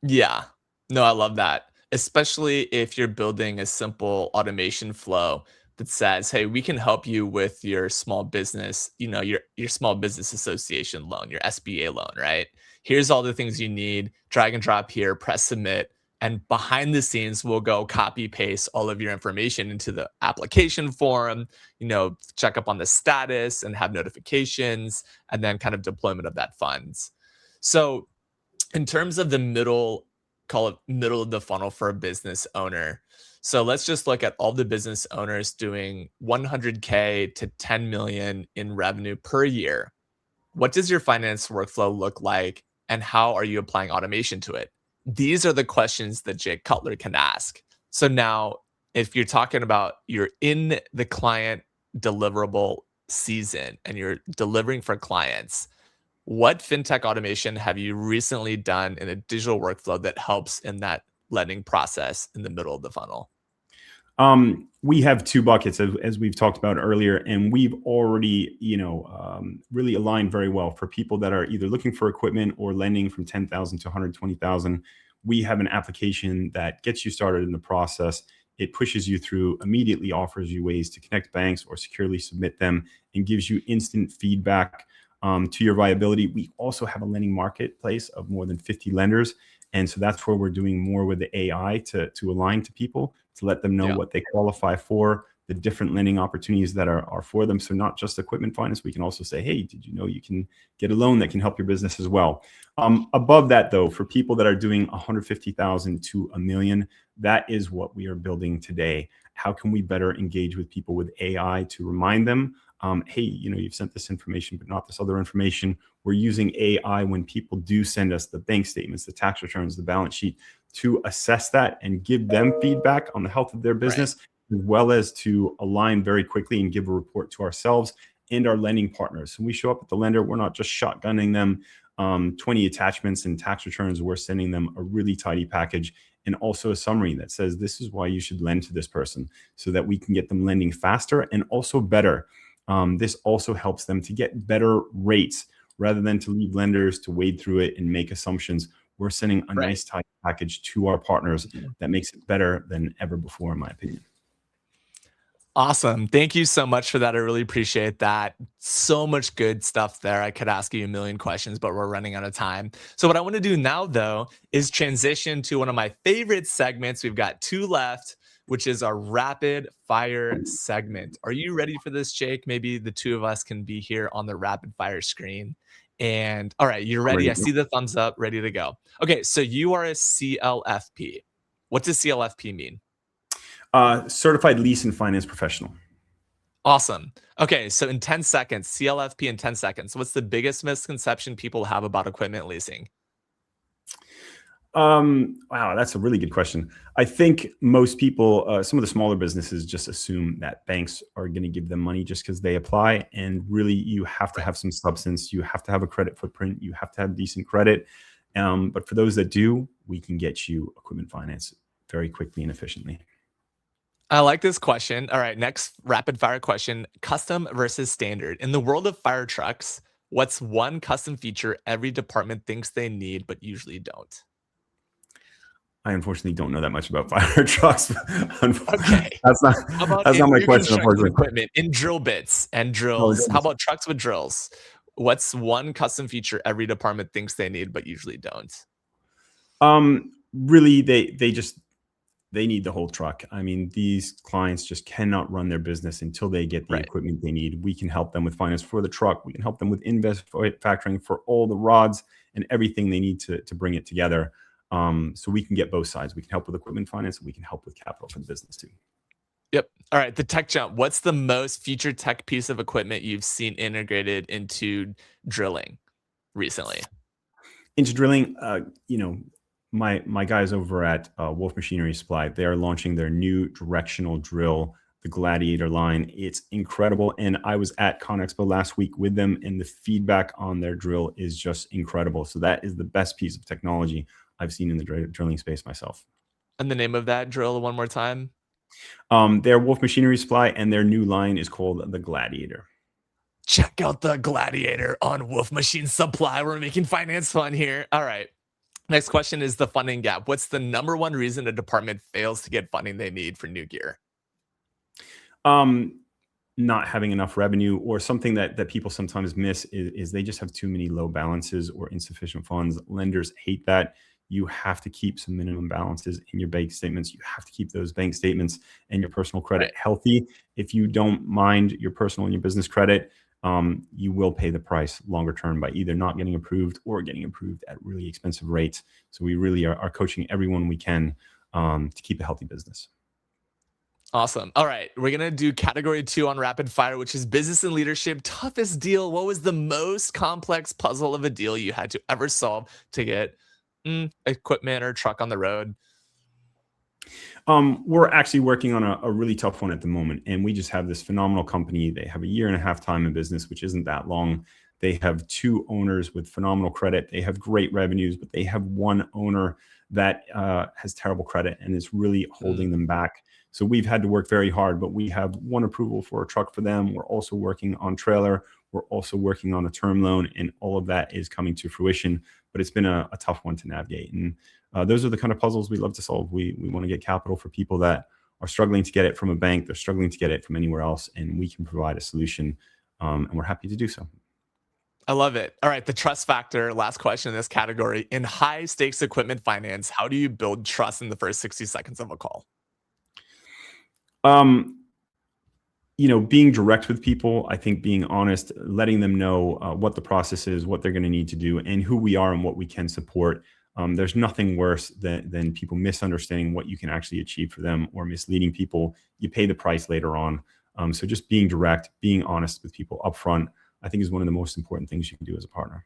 Yeah, no, I love that. Especially if you're building a simple automation flow that says, hey, we can help you with your small business, your small business association loan, your SBA loan, right? Here's all the things you need, drag and drop here, press submit. And behind the scenes, we'll go copy paste all of your information into the application form, check up on the status and have notifications, and then kind of deployment of that funds. So in terms of call it middle of the funnel for a business owner. So let's just look at all the business owners doing 100K to 10 million in revenue per year. What does your finance workflow look like, and how are you applying automation to it? These are the questions that Jake Cutler can ask. So now, if you're talking about you're in the client deliverable season and you're delivering for clients, what fintech automation have you recently done in a digital workflow that helps in that lending process in the middle of the funnel? We have two buckets, as we've talked about earlier, and we've already, really aligned very well for people that are either looking for equipment or lending from 10,000 to 120,000. We have an application that gets you started in the process. It pushes you through, immediately offers you ways to connect banks or securely submit them, and gives you instant feedback to your viability. We also have a lending marketplace of more than 50 lenders. And so that's where we're doing more with the AI to align to people, to let them know what they qualify for, the different lending opportunities that are for them. So not just equipment finance, we can also say, hey, did you know you can get a loan that can help your business as well? Above that, though, for people that are doing 150,000 to $1 million, that is what we are building today. How can we better engage with people with AI to remind them hey, you've sent this information, but not this other information. We're using AI when people do send us the bank statements, the tax returns, the balance sheet, to assess that and give them feedback on the health of their business, as well as to align very quickly and give a report to ourselves and our lending partners. So when we show up at the lender, we're not just shotgunning them 20 attachments and tax returns. We're sending them a really tidy package and also a summary that says, this is why you should lend to this person, so that we can get them lending faster and also better. This also helps them to get better rates rather than to leave lenders to wade through it and make assumptions. We're sending a nice tight package to our partners that makes it better than ever before, in my opinion. Awesome. Thank you so much for that. I really appreciate that. So much good stuff there. I could ask you a million questions, but we're running out of time. So what I want to do now, though, is transition to one of my favorite segments. We've got 2 left, which is our rapid fire segment. Are you ready for this, Jake? Maybe the 2 of us can be here on the rapid fire screen. And all right, you're ready. I see the thumbs up, ready to go. Okay, so you are a CLFP. What does CLFP mean? Certified Lease and Finance Professional. Awesome. Okay, so in 10 seconds, CLFP in 10 seconds, what's the biggest misconception people have about equipment leasing? Wow, that's a really good question. I think most people, some of the smaller businesses, just assume that banks are going to give them money just because they apply. And really, you have to have some substance. You have to have a credit footprint. You have to have decent credit. But for those that do, we can get you equipment finance very quickly and efficiently. I like this question. All right, next rapid fire question, custom versus standard. In the world of fire trucks, what's one custom feature every department thinks they need but usually don't? I unfortunately don't know that much about fire trucks. Okay. That's not my question, unfortunately. Equipment in drill bits and drills. How about trucks with drills? What's one custom feature every department thinks they need but usually don't? Really, they need the whole truck. I mean, these clients just cannot run their business until they get the equipment they need. We can help them with finance for the truck. We can help them with factoring for all the rods and everything they need to bring it together. So we can get both sides. We can help with equipment finance, and we can help with capital for the business too. Yep. All right. The tech jump. What's the most future tech piece of equipment you've seen integrated into drilling recently? Into drilling, my guys over at Wolf Machinery Supply, they are launching their new directional drill, the Gladiator line. It's incredible. And I was at ConExpo last week with them, and the feedback on their drill is just incredible. So that is the best piece of technology I've seen in the drilling space myself. And the name of that drill one more time? They're Wolf Machinery Supply, and their new line is called the Gladiator. Check out the Gladiator on Wolf Machine Supply. We're making finance fun here. All right. Next question is the funding gap. What's the number one reason a department fails to get funding they need for new gear? Not having enough revenue, or something that people sometimes miss is they just have too many low balances or insufficient funds. Lenders hate that. You have to keep some minimum balances in your bank statements. You have to keep those bank statements and your personal credit healthy. If you don't mind your personal and your business credit, you will pay the price longer term by either not getting approved or getting approved at really expensive rates. So we really are coaching everyone we can to keep a healthy business. Awesome. All right. We're going to do category 2 on rapid fire, which is business and leadership. Toughest deal. What was the most complex puzzle of a deal you had to ever solve to get equipment or truck on the road? We're actually working on a really tough one at the moment, and we just have this phenomenal company. They have a 1.5 year time in business, which isn't that long. They have 2 owners with phenomenal credit. They have great revenues, but they have 1 owner that has terrible credit and is really holding them back. So we've had to work very hard, but we have 1 approval for a truck for them. We're also working on trailer. We're also working on a term loan, and all of that is coming to fruition. But it's been a tough one to navigate. And those are the kind of puzzles we love to solve. We want to get capital for people that are struggling to get it from a bank. They're struggling to get it from anywhere else, and we can provide a solution. And we're happy to do so. I love it. All right. The trust factor, last question in this category. In high stakes equipment finance, how do you build trust in the first 60 seconds of a call? Being direct with people, I think being honest, letting them know what the process is, what they're going to need to do, and who we are and what we can support. There's nothing worse than people misunderstanding what you can actually achieve for them or misleading people. You pay the price later on. So just being direct, being honest with people upfront, I think is one of the most important things you can do as a partner.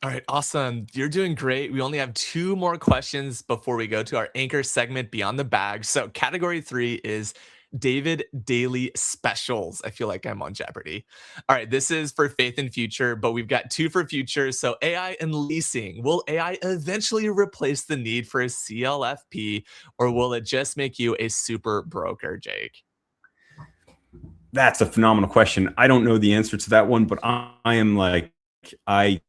All right, awesome. You're doing great. We only have 2 more questions before we go to our anchor segment, Beyond the Bag. So category 3 is David Daily Specials. I feel like I'm on Jeopardy. All right, this is for Faith and Future, but we've got 2 for Future. So AI and leasing. Will AI eventually replace the need for a CLFP, or will it just make you a super broker, Jake? That's a phenomenal question. I don't know the answer to that one, but I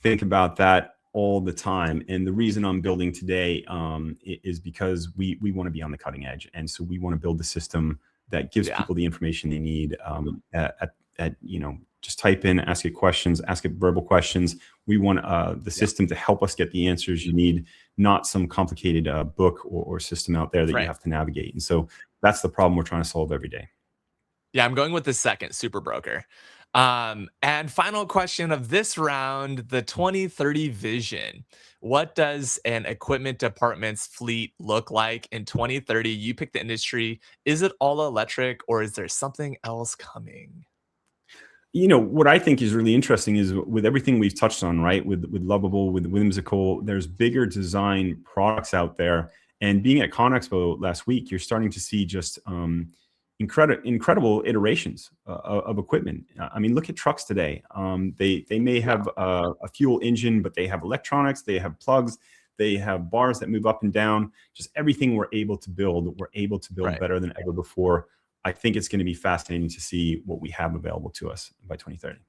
think about that all the time. And the reason I'm building today is because we want to be on the cutting edge. And so we want to build the system that gives people the information they need just type in, ask it questions, ask it verbal questions. We want the system to help us get the answers you need, not some complicated book or system out there that you have to navigate. And so that's the problem we're trying to solve every day. Yeah, I'm going with the second, super broker. And final question of this round, the 2030 vision. What does an equipment department's fleet look like in 2030? You pick the industry. Is it all electric, or is there something else coming? What I think is really interesting is with everything we've touched on, right? With Lovable, with Whimsical, there's bigger design products out there. And being at ConExpo last week, you're starting to see just incredible iterations of equipment. I mean, look at trucks today. They may have a fuel engine, but they have electronics, they have plugs, they have bars that move up and down. Just everything we're able to build better than ever before. I think it's going to be fascinating to see what we have available to us by 2030.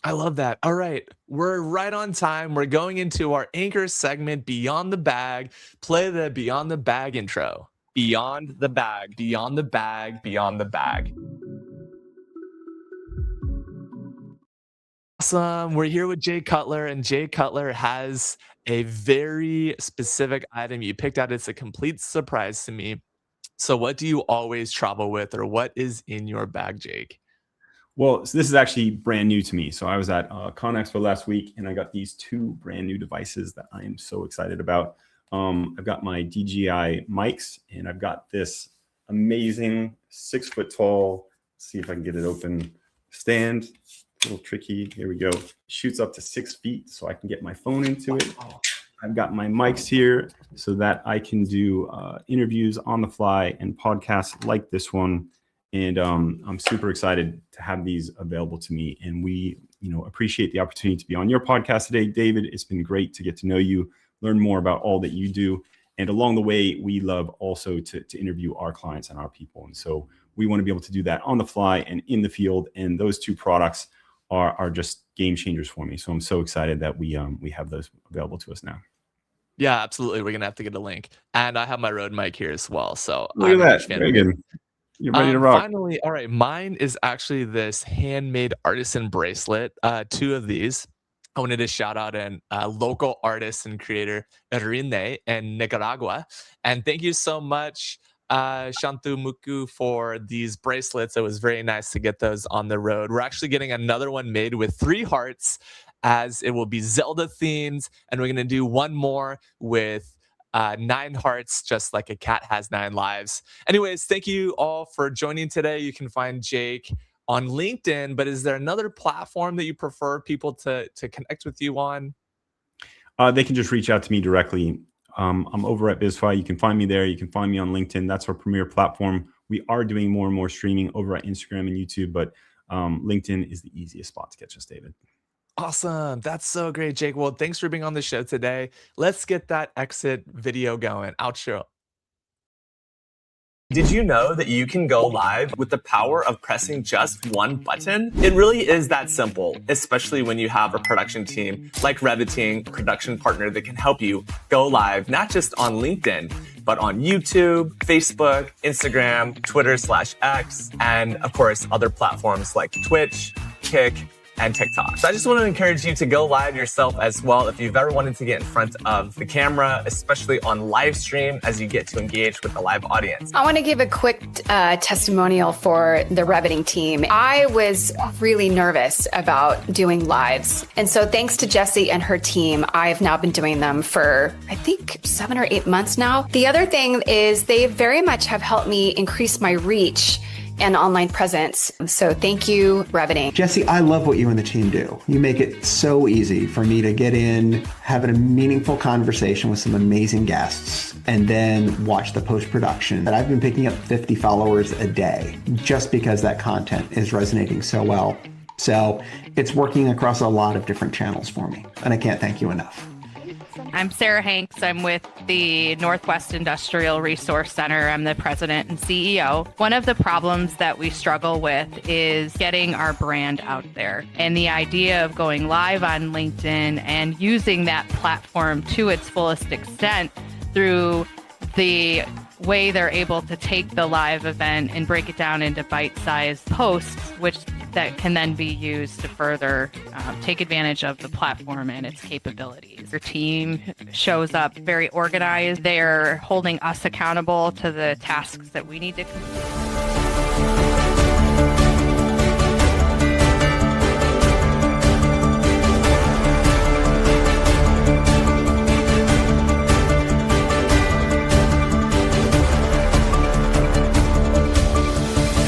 I love that. All right. We're right on time. We're going into our anchor segment, Beyond the Bag. Play the Beyond the Bag intro. Beyond the bag, beyond the bag, beyond the bag. Awesome. We're here with Jay Cutler, and Jay Cutler has a very specific item you picked out. It's a complete surprise to me. So what do you always travel with, or what is in your bag, Jake? Well, so this is actually brand new to me. So I was at ConExpo last week, and I got these 2 brand new devices that I am so excited about. I've got my DJI mics, and I've got this amazing 6 foot tall, let's see if I can get it open, stand. A little tricky. Here we go. Shoots up to 6 feet, so I can get my phone into it. I've got my mics here so that I can do interviews on the fly and podcasts like this one. And I'm super excited to have these available to me. And we, appreciate the opportunity to be on your podcast today, David. It's been great to get to know you, learn more about all that you do. And along the way, we love also to interview our clients and our people. And so we want to be able to do that on the fly and in the field. And those 2 products are just game changers for me. So I'm so excited that we have those available to us now. Yeah, absolutely. We're going to have to get a link. And I have my Rode mic here as well. So look at that. Very good. You're ready to rock. Finally, all right. Mine is actually this handmade artisan bracelet. 2 of these. I wanted to shout out a local artist and creator, Rine, in Nicaragua. And thank you so much, Shantu Muku, for these bracelets. It was very nice to get those on the road. We're actually getting another one made with 3 hearts, as it will be Zelda themed. And we're going to do one more with 9 hearts, just like a cat has 9 lives. Anyways, thank you all for joining today. You can find Jake on LinkedIn, but is there another platform that you prefer people to connect with you on? They can just reach out to me directly. I'm over at BizFi. You can find me there. You can find me on LinkedIn. That's our premier platform. We are doing more and more streaming over at Instagram and YouTube, but LinkedIn is the easiest spot to catch us, David. Awesome. That's so great, Jake. Well, thanks for being on the show today. Let's get that exit video going. Outro. Did you know that you can go live with the power of pressing just one button? It really is that simple, especially when you have a production team like Reviting, a production partner that can help you go live, not just on LinkedIn, but on YouTube, Facebook, Instagram, Twitter/X, and of course, other platforms like Twitch, Kick, and TikTok. So I just want to encourage you to go live yourself as well if you've ever wanted to get in front of the camera, especially on live stream as you get to engage with the live audience. I want to give a quick testimonial for the Reviting team. I was really nervous about doing lives. And so thanks to Jessie and her team, I've now been doing them for, I think, 7 or 8 months now. The other thing is they very much have helped me increase my reach and online presence. So thank you, Reveting. Jesse, I love what you and the team do. You make it so easy for me to get in, have a meaningful conversation with some amazing guests, and then watch the post-production. I've been picking up 50 followers a day just because that content is resonating so well. So it's working across a lot of different channels for me, and I can't thank you enough. I'm Sarah Hanks. I'm with the Northwest Industrial Resource Center. I'm the president and CEO. One of the problems that we struggle with is getting our brand out there. And the idea of going live on LinkedIn and using that platform to its fullest extent through the way they're able to take the live event and break it down into bite-sized posts, which that can then be used to further take advantage of the platform and its capabilities. Your team shows up very organized. They're holding us accountable to the tasks that we need to complete.